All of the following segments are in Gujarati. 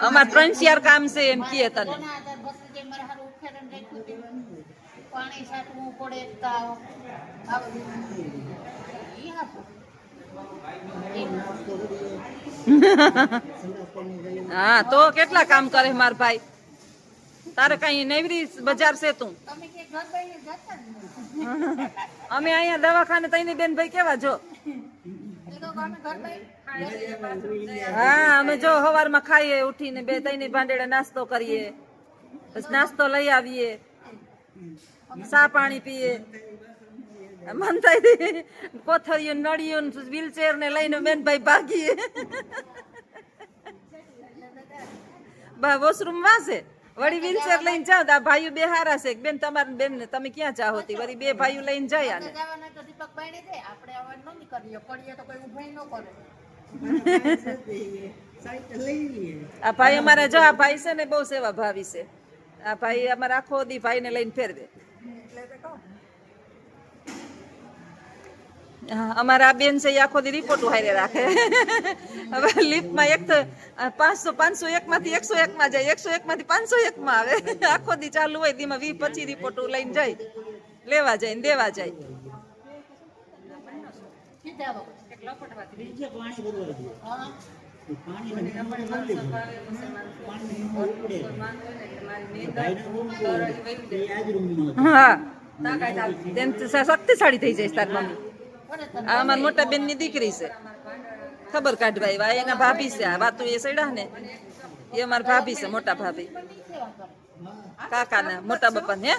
અમાર 3-4 કામ છે એમ કીએ તને. હા તો કેટલા કામ કરે માર ભાઈ. તારે કઈ નવરી બજાર છે તું? અમે અહીંયા દવાખાને તઈની બેન ભાઈ કેવા જો. હા અમે જો સવારમાં ખાઈએ ઉઠીને બે તઈની ભાંડેડા નાસ્તો કરીએ, પછી નાસ્તો લઈ આવીએ, ચા પાણી પીએ. મન થાય કોથળીઓ નળીઓ વ્હીલચેર ને લઈને બેન ભાઈ ભાગીએ. વોશરૂમ વાસે વળી વ્હીલચેર લઈને જાવ તો આ ભાઈઓ બે હારા છે. બેન તમારા બેન ને તમે ક્યાં જાઓ હતી? વળી બે ભાઈઓ લઈને જાય આને. આ ભાઈ અમારા જો આ ભાઈ છે ને બહુ સેવા ભાવી છે. આ ભાઈ અમારા આખો દી ભાઈ ને લઈને ફેરવે. અમારા બેન છે એ આખો દી રિપોર્ટ હારે રાખે. હવે લિફ્ટમાં એક તો 501 માંથી 101 માં જાય, 101 માંથી 501 માં આવે. આખો દી ચાલુ હોય દીમાં 20-25 રિપોર્ટ લઈને જાય, લેવા જાય ને દેવા જાય. હા શક્તિશાળી થઈ જાય તાર મમ્મી. આ અમારા મોટા બેન ની દીકરી છે, ખબર કાઢવા એના ભાભી છે. આ વાતું એ સડ્યા ને એ અમારા ભાભી છે, મોટા ભાભી કાકા ના મોટા બાપા ને.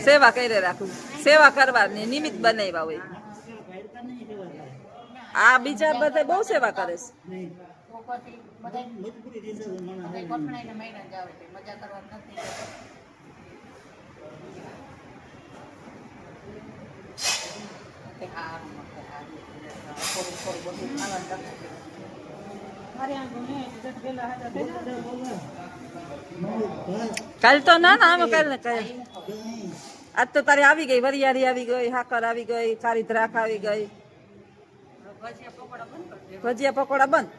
સેવા કરી રાખું, સેવા કરવાની નિમિત્ત બનાવ્યા હોય. આ બીજા બધા બહુ સેવા કરે છે. કાલ તો ના અમે કાલ ને કાલ આજ તો તારી આવી ગઈ, વરિયાળી આવી ગઈ, હાકર આવી ગઈ, કાળી દ્રાખ આવી ગઈ. ભજીયા પકોડા બંધ.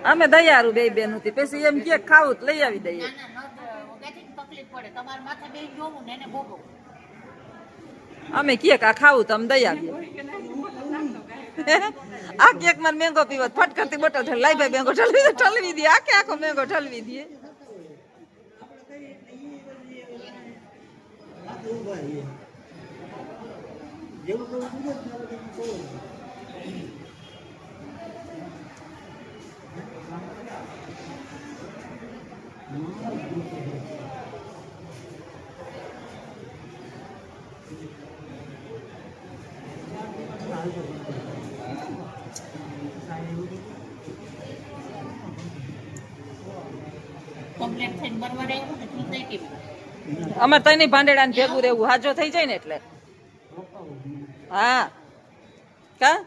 અમે દયારું બે બેન હતી, પછી એમ કે ખાવું તો લઈ આવી દઈએ. અમે કેક આ ખાવું તો અમે દઈ આવીએ. આ કેક માં મેંગો પીવો ફટકરતી બોટલ લાઈ ભાઈ મેંગો ઠલવી દે. આખે આખો મેંગો ઠલવી દે. અમારે તઈ ભાંડેડા ને ભેગું રહેવું હાજો થઈ જાય ને એટલે. હા કા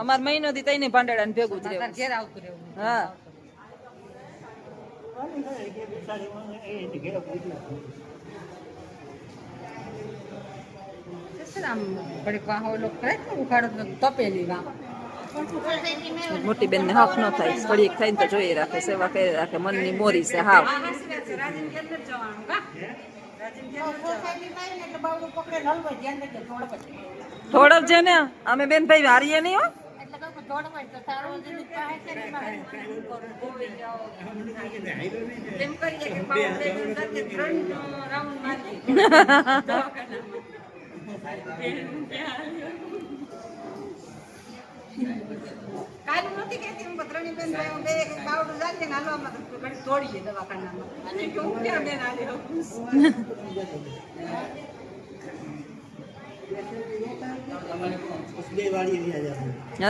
અમાર મહિનો થી તઈ ભાંડેડા ને ભેગું જ રહેવું. હા મોટી બેન ને હક ન થાય, કડીક થાય ને તો જોઈ રાખે, સેવા કરી રાખે. મનની મોરી છે હાવ. થોડક છે ને અમે બેન ભાઈ હારીએ નહીં હો.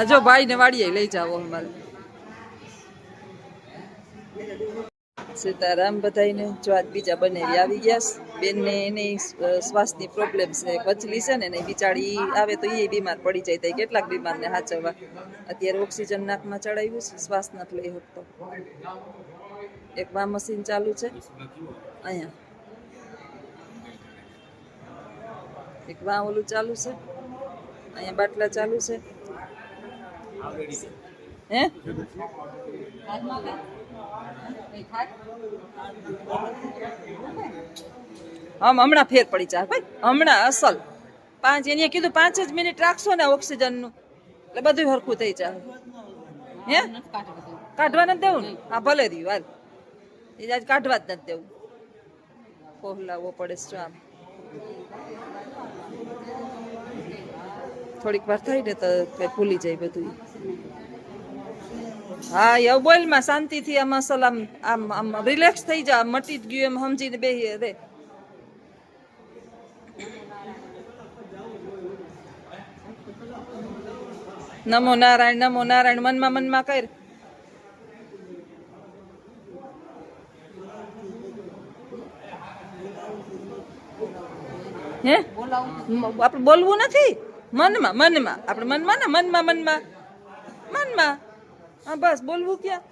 જો ભાઈ ને વાડીએ લઈ જાઓ અમારે. સીતારામ બધાયને. જો આજ બીજા બનેવી આવી ગયા છે. બેનને એની શ્વાસની પ્રોબ્લેમ છે, કચલી છે ને એ બિચારી આવે તો એ બીમાર પડી જાય. તો કેટલાક બીમારને સાચવવા. અત્યારે ઓક્સિજન નાકમાં ચડાવ્યું છે, શ્વાસ નથી લઈ શકતો. એક વા મશીન ચાલુ છે અહીંયા, એક વા ઓલું ચાલુ છે અહીંયા, બાટલા ચાલુ છે. હે હમણાં ફેર પડી જાય ભાઈ, હમણાં અસલ 5 એને કીધું 5 જ મિનિટ રાખશો ને ઓક્સિજન નું એટલે બધું હરખું થઈ જાય. હે કાઢવા નથી દેવું ને? હા ભલે રહ્યું હાલ, એ આજ કાઢવા જ નથી દેવું. કોહલાવો પડે છે આમ. થોડીક વાર થઈ ને તો ભૂલી જાય બધું. હા એવું બોલ માં શાંતિથી આમ અસલ આમ આમ આમ રિલેક્સ થઈ જા, મટી જ ગયું એમ સમજીને બેહી રે. નમો નારાયણ મનમાં મનમાં કર. હે આપણે બોલવું નથી, મનમાં મનમાં આપણે મનમાં ને મનમાં મનમાં મનમાં. હા બસ, બોલવું ક્યાં,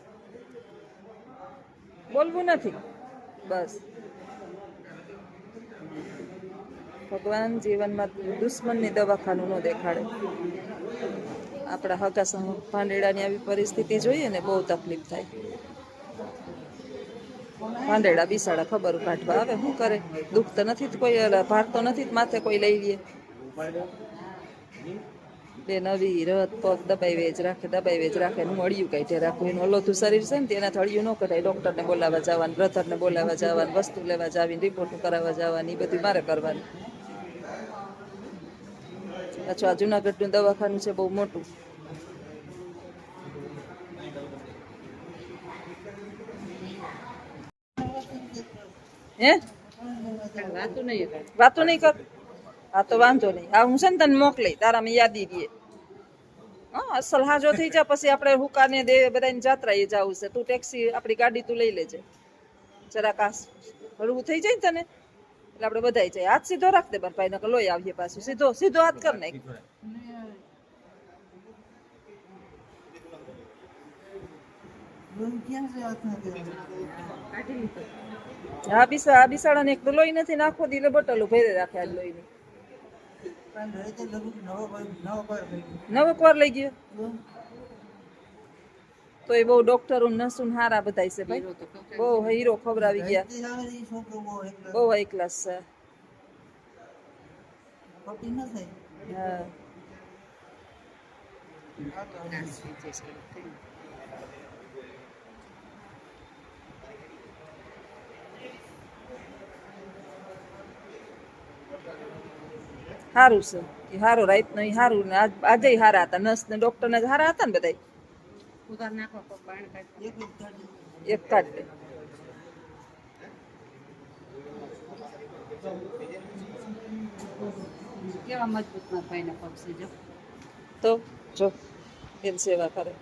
બોલવું નથી બસ. ભગવાન જીવનમાં દુશ્મનની દવાખાનું ન દેખાડે. આપણા હગા ભાંડેડાની આવી પરિસ્થિતિ જોઈએ ને બહુ તકલીફ થાય. ભાંડેડા બિસાડા ખબર કાઢવા આવે, શું કરે? દુઃખ તો નથી કોઈ, ભાર તો નથી માથે કોઈ લઈ લે. બે નવી રત પગ દબાવી જ રાખે હું અડિયું કાઢે રાખું. એનું અલોથું શરીર છે ને તેના અડિયું ન કઢાય. ડોક્ટરને બોલાવવા જવાનું, બ્રધરને બોલાવવા જવાનું, વસ્તુ લેવા જવાની, રિપોર્ટ કરાવવા જવાની, એ બધું મારે કરવાનું. પાછું આ જુનાગઢનું દવાખાનું છે બહુ મોટું. હે વાતું નહીં કર. હા તો વાંધો નહીં. હા હું છે ને તને મોકલી, તારામાં યાદી દે. હા અસલ હાજો થઈ જા, પછી આપણે હુકાને દે બધાની જાત્રા એ જવું છે. તું ટેક્સી આપણી ગાડી તું લઈ લેજે. જરાક આ હળવું થઈ જાય ને તને એટલે આપણે બધા જાય. હાથ સીધો રાખ દે ભાઈ, નકર લોહી આવીએ પાછું. સીધો સીધો હાથ કર નાખ. હા બિસાડા ને એક તો લોહી નથી, નાખો દી બોટલો ભેરે રાખે આજ લોહીની. નવો વાર લઈ ગયો તો એ બહુ ડોક્ટરો નસુન હારા બધા છે ભાઈ, બહુ હીરો ખબરાવી ગયા, બહુ હાઈ ક્લાસ છે. હા સારું છે એ, સારું રાઈત નો સારું ને આજે હારા હતા. નર્સ ને ડોક્ટર ને હારા હતા ને બધા. એક કાઢ દે. કેવા મજબૂત ના ભાઈ ના પગ છે જો તો, જો એમ સેવા કરે.